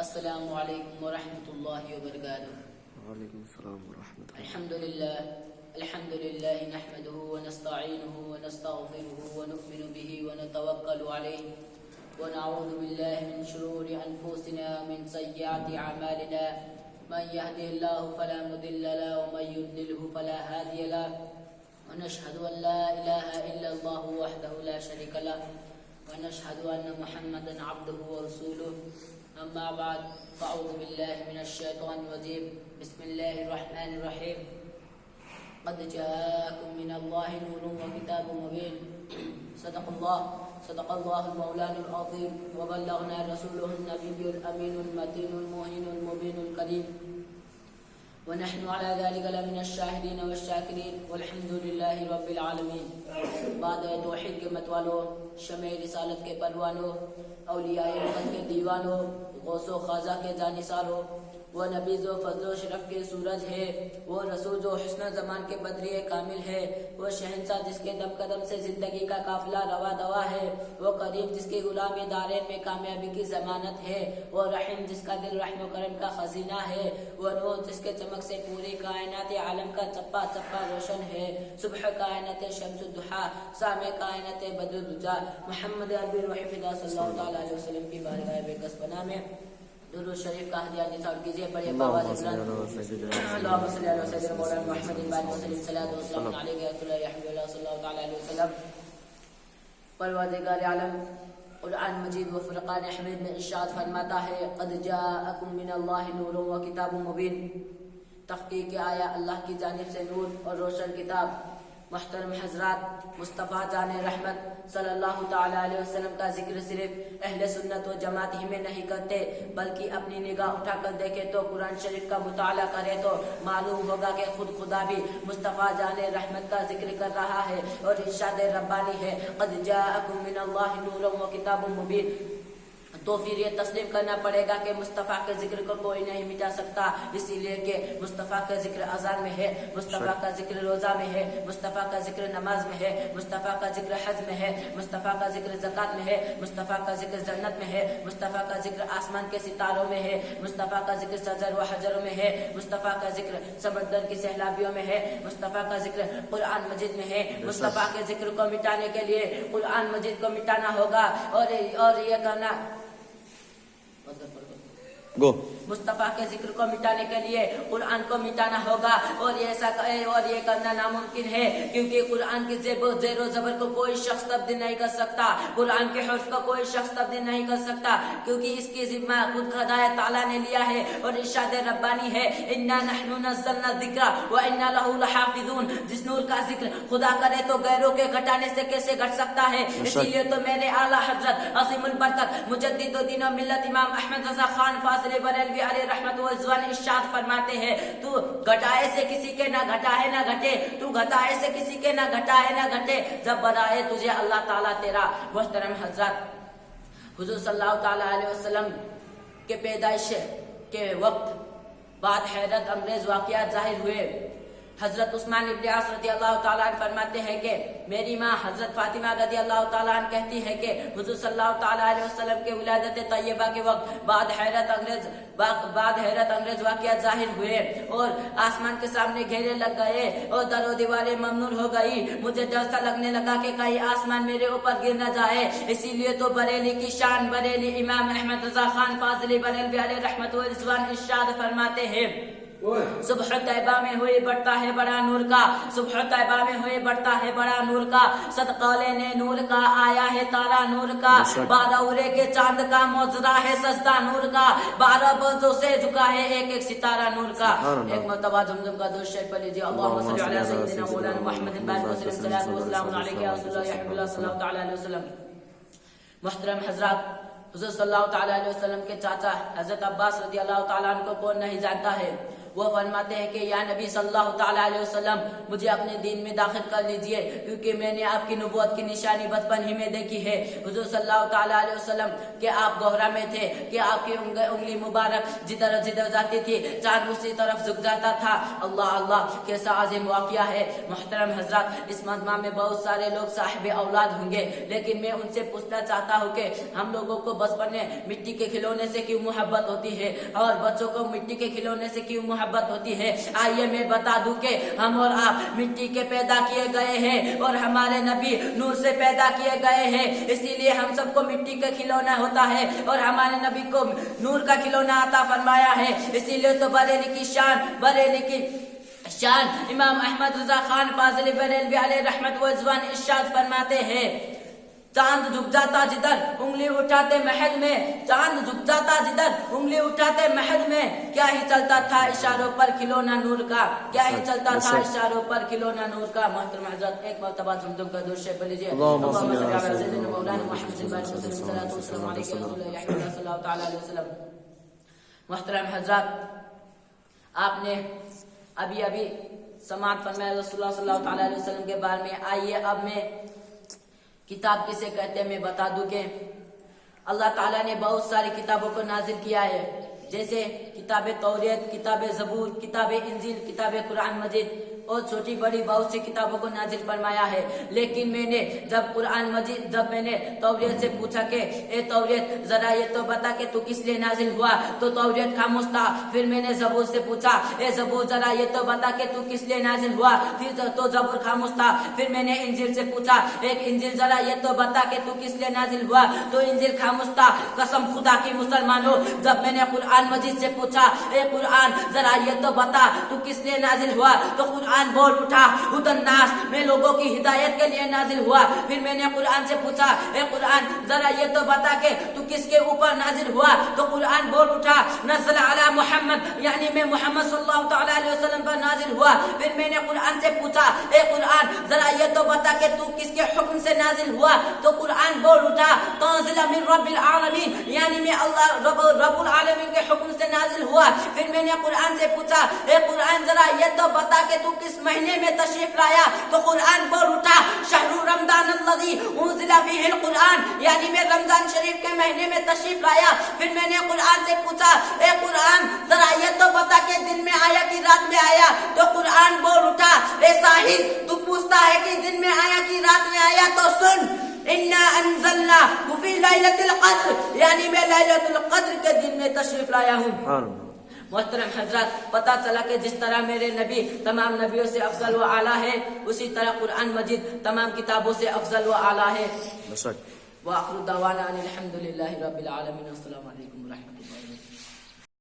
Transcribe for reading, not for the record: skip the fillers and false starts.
السلام علیکم ورحمۃ اللہ وبرکاتہ۔ وعلیکم السلام ورحمۃ اللہ۔ الحمد للہ نحمده ونستعینه ونستغفره ونؤمن به ونتوکل علیہ ونعوذ باللہ من شرور انفسنا ومن سیئات اعمالنا من يهده الله فلا مضل له ومن يضلل فلا هادي له ونشهد ان لا اله الا الله وحده لا شريك له ونشهد ان محمدا عبده ورسوله اما بعد فاعوذ بالله من الشيطان الرجيم بسم الله الرحمن الرحيم قد جاءكم من الله نور وكتاب مبين صدق الله المولان العظيم وبلغنا رسوله النبي الامين المتين المهين المبين الكريم ونحن على ذلك لمن الشاهدين والشاكرين والحمد لله رب العالمین۔ بعد توحید کے متوالوں، شمع رسالت کے پروانوں، اولیاء مقد کے دیوانوں، غوث و خواجہ کے جانثاروں، وہ نبی جو فضل و شرف کے سورج ہے، وہ رسول جو حسن زمان کے بدری کامل ہے، وہ شہنشاہ جس کے دم قدم سے زندگی کا قافلہ روا دوا ہے، وہ کریم جس کی غلام دارین میں کامیابی کی ضمانت ہے، وہ رحیم جس کا دل رحم و کرم کا خزینہ ہے، وہ نور جس کے چمک سے پوری کائنات عالم کا چپا چپا روشن ہے، صبح کائنات شمس الضحیٰ، سامع کائنات بدر الدجا، محمد عربی روح فدا صلی اللہ تعالی علیہ وسلم کی بارگاہ بے کس پناہ میں درود شریف کا ہدیہ نثار کیجیے۔ پڑھیے آواز بلند، اللهم صل علی سیدنا مولانا محمد بارک وسلم صلاۃ و سلام علیہ یا رسول اللہ حبیب صلی اللہ تعالی علیہ وسلم۔ پروردگار عالم قرآن مجید و فرقان حمید میں ارشاد فرماتا ہے قد جاءکم من اللہ نور و کتاب مبین، تحقیق آیا اللہ کی جانب سے نور اور روشن کتاب۔ محترم حضرات، مصطفیٰ جان رحمت صلی اللہ تعالی علیہ وسلم کا ذکر صرف اہل سنت و جماعت ہی میں نہیں کرتے، بلکہ اپنی نگاہ اٹھا کر دیکھے تو قرآن شریف کا مطالعہ کرے تو معلوم ہوگا کہ خود خدا بھی مصطفیٰ جان رحمت کا ذکر کر رہا ہے اور ارشاد ربانی ہے قد جاءکم من اللہ نور و کتاب مبین۔ تو پھر یہ تسلیم کرنا پڑے گا کہ مصطفیٰ کے ذکر کو کوئی نہیں مٹا سکتا، اسی لیے کہ مصطفیٰ کا ذکر اذان میں ہے، مصطفیٰ کا ذکر روزہ میں ہے، مصطفیٰ کا ذکر نماز میں ہے، مصطفیٰ کا ذکر حج میں ہے، مصطفیٰ کا ذکر زکات میں ہے، مصطفیٰ کا ذکر جنت میں ہے، مصطفیٰ کا ذکر آسمان کے ستاروں میں ہے، مصطفیٰ کا ذکر شجر و حجروں میں ہے، مصطفیٰ کا ذکر سمندر کی سیلابیوں میں ہے، مصطفیٰ کا ذکر قرآن مجید میں ہے۔ مصطفیٰ کے ذکر کو مٹانے کے لیے قرآن مجید کو مٹانا ہوگا اور یہ کرنا مصطفیٰ کے ذکر کو مٹانے کے لیے قرآن کو مٹانا ہوگا اور یہ کرنا ناممکن ہے، کیونکہ قرآن کی زیر و زبر کو کوئی شخص تبدیل نہیں کر سکتا، قرآن کے حرف کو کوئی شخص تبدیل نہیں کر سکتا، کیونکہ اس کی ذمہ خود خدا تعالیٰ نے لیا ہے اور ارشاد ربانی ہے انا نحن نزلنا الذکر وانا له لحافظون۔ جس نور کا ذکر خدا کرے تو غیروں کے گھٹانے سے کیسے گھٹ سکتا ہے؟ اسی لیے تو میرے اعلیٰ حضرت عظیم البرکت مجدد الدین و ملت امام احمد رضا خان فاضل بریلوی علیہ رحمت و رضوان ارشاد فرماتے ہیں تو گھٹائے سے کسی کے نہ گھٹائے نہ گھٹے، تو گھٹائے سے کسی کے نہ گھٹائے نہ گھٹے جب بڑھائے تجھے اللہ تعالیٰ تیرا۔ محترم حضرات، حضور صلی اللہ تعالی علیہ وسلم کے پیدائش کے وقت بعد حیرت انگیز واقعات ظاہر ہوئے۔ حضرت عثمان ابن عاص رضی اللہ تعالیٰ عنہ فرماتے ہیں کہ میری ماں حضرت فاطمہ رضی اللہ تعالیٰ عنہ کہتی ہے کہ حضور صلی اللہ تعالیٰ علیہ وسلم کے ولادت طیبہ کے وقت بعد حیرت انگیز واقعات ظاہر ہوئے اور آسمان کے سامنے گھیرے لگ گئے اور در و دیواریں ممنوع ہو گئی۔ مجھے ڈر سا لگنے لگا کہ کہیں آسمان میرے اوپر گر نہ جائے، اسی لیے تو بریلی کی شان بریلی امام احمد رضا خان فاضلی بریلوی علیہ رحمت و رضوان ارشاد فرماتے ہیں صبح طیبہ میں ہوئے بڑھتا ہے بڑا نور کا، صبح طیبہ میں ہوئے بڑھتا ہے بڑا نور کا، صدقہ لینے نور کا آیا ہے تارا نور کا، 12 اورے کے چاند کا موجرہ ہے سجدہ نور کا، 12 بازوں سے جھکا ہے ایک ایک ستارہ نور کا۔ ایک مرتبہ زمزم کا درود شریف پڑھ لیجیے۔ اللہم صل علی سیدنا مولانا محمد بارک وسلم صلاۃ و سلام علیہ یا رسول اللہ حبیب اللہ صلی اللہ تعالی علیہ وسلم۔ محترم حضرات، حضور صلی اللہ تعالی علیہ وسلم کے چاچا حضرت عباس رضی اللہ تعالیٰ عنہ کو کون نہیں جانتا ہے؟ وہ فرماتے ہیں کہ یا نبی صلی اللہ تعالیٰ علیہ وسلم مجھے اپنے دین میں داخل کر لیجئے، کیونکہ میں نے آپ کی نبوت کی نشانی بچپن ہی میں دیکھی ہے۔ حضور صلی اللہ تعالیٰ علیہ وسلم کہ آپ گہرا میں تھے کہ آپ کی انگلی مبارک جدھر جدھر جاتی تھی چاند اسی طرف جھک جاتا تھا۔ اللہ اللہ کیسا عظیم واقعہ ہے۔ محترم حضرات، اس مجمع میں بہت سارے لوگ صاحب اولاد ہوں گے، لیکن میں ان سے پوچھنا چاہتا ہوں کہ ہم لوگوں کو بچپن میں مٹی کے کھلونے سے کیوں محبت ہوتی ہے اور بچوں کو مٹی کے کھلونے سے کیوں محبت ہوتی ہے؟ آئیے میں بتا دوں کہ ہم اور آپ مٹی کے پیدا کیے گئے ہیں اور ہمارے نبی نور سے پیدا کیے گئے ہیں، اسی لیے ہم سب کو مٹی کا کھلونا ہوتا ہے اور ہمارے نبی کو نور کا کھلونا عطا فرمایا ہے۔ اسی لیے تو بریلی کی شان امام احمد رضا خان فاضل بریلوی علیہ رحمت و رضوان ارشاد فرماتے ہیں، چاند جھک جاتا جدھر انگلی اٹھاتے مہد میں، چاند جھک جاتا جدھر انگلی اٹھاتے مہد میں، کیا ہی چلتا تھا اشاروں پر کھلونا نور کا، کیا ہی چلتا تھا اشاروں پر کھلونا نور کا۔ محترم حضرات، ایک مرتبہ زمزم کا درود شریف پڑھ لیجیے۔ اللہم صل علی سیدنا مولانا محمد السلام علیکم رسول اللہ صلی اللہ تعالیٰ علیہ وسلم۔ محترم حضرات، آپ نے ابھی سماعت فرمایا رسول اللہ صلی اللہ تعالیٰ علیہ وسلم کے بارے میں۔ آئیے اب میں کتاب کسے کہتے ہیں میں بتا دوں کہ اللہ تعالیٰ نے بہت ساری کتابوں کو نازل کیا ہے، جیسے کتاب توریت، کتاب زبور، کتاب انجیل، کتاب قرآن مجید اور چھوٹی بڑی بہت سی کتابوں کو نازل فرمایا ہے۔ لیکن میں نے جب میں نے توریت سے پوچھا کہ اے توریت ذرا یہ تو بتا کہ تو کس لیے نازل ہوا، تو توریت خاموش تھا۔ پھر میں نے زبور سے پوچھا اے زبور ذرا یہ تو بتا کہ تو کس لیے نازل ہوا، پھر تو زبور خاموش تھا۔ پھر میں نے انجیل سے پوچھا ایک انجیل ذرا یہ تو بتا کہ تو کس لیے نازل ہوا، تو انجیل خاموش تھا۔ قسم خدا کی مسلمانوں، جب میں نے قرآن مجید سے پوچھا اے قرآن ذرا یہ تو بتا تو کس لیے نازل ہوا، تو قرآن بول اٹھا ہدی الناس، میں لوگوں کی ہدایت کے لیے نازل ہوا۔ پھر میں نے قرآن سے پوچھا اے قرآن ذرا یہ تو بتا کہ تو کس کے اوپر نازل ہوا، تو قرآن بول اٹھا نزل علی محمد، یعنی میں محمد صلی اللہ تعالیٰ علیہ وسلم پر نازل ہوا۔ پھر میں نے قرآن سے پوچھا اے قرآن ذرا یہ تو بتا کہ تو کس کے حکم سے نازل ہوا، تو قرآن بول اٹھا تنزل من رب العالمین، یعنی میں اللہ رب العالمین کے حکم سے نازل ہوا۔ پھر میں نے قرآن سے پوچھا اے قرآن ذرا یہ تو بتا کہ تو کس مہینے میں تشریف لایا، تو قرآن بول اٹھا شہر رمضان الذی انزل فیہ القرآن، یعنی میں رمضان شریف کے مہینے میں تشریف لایا۔ پھر میں نے قرآن سے پوچھا اے قرآن ذرا یہ تو بتا کہ دن میں آیا کہ رات میں آیا، تو قرآن بول اٹھا اے ساحر تو پوچھتا ہے کہ دن میں آیا کہ رات میں آیا، تو سن انا انزلنا فی لیلۃ القدر، یعنی میں لیلۃ القدر کے دن میں تشریف لایا ہوں۔ محترم حضرات، پتہ چلا کہ جس طرح میرے نبی تمام نبیوں سے افضل و اعلیٰ ہے، اسی طرح قرآن مجید تمام کتابوں سے افضل و اعلیٰ ہے۔ وآخر دعوانا ان الحمد للہ رب العالمین۔ السلام علیکم ورحمۃ اللہ۔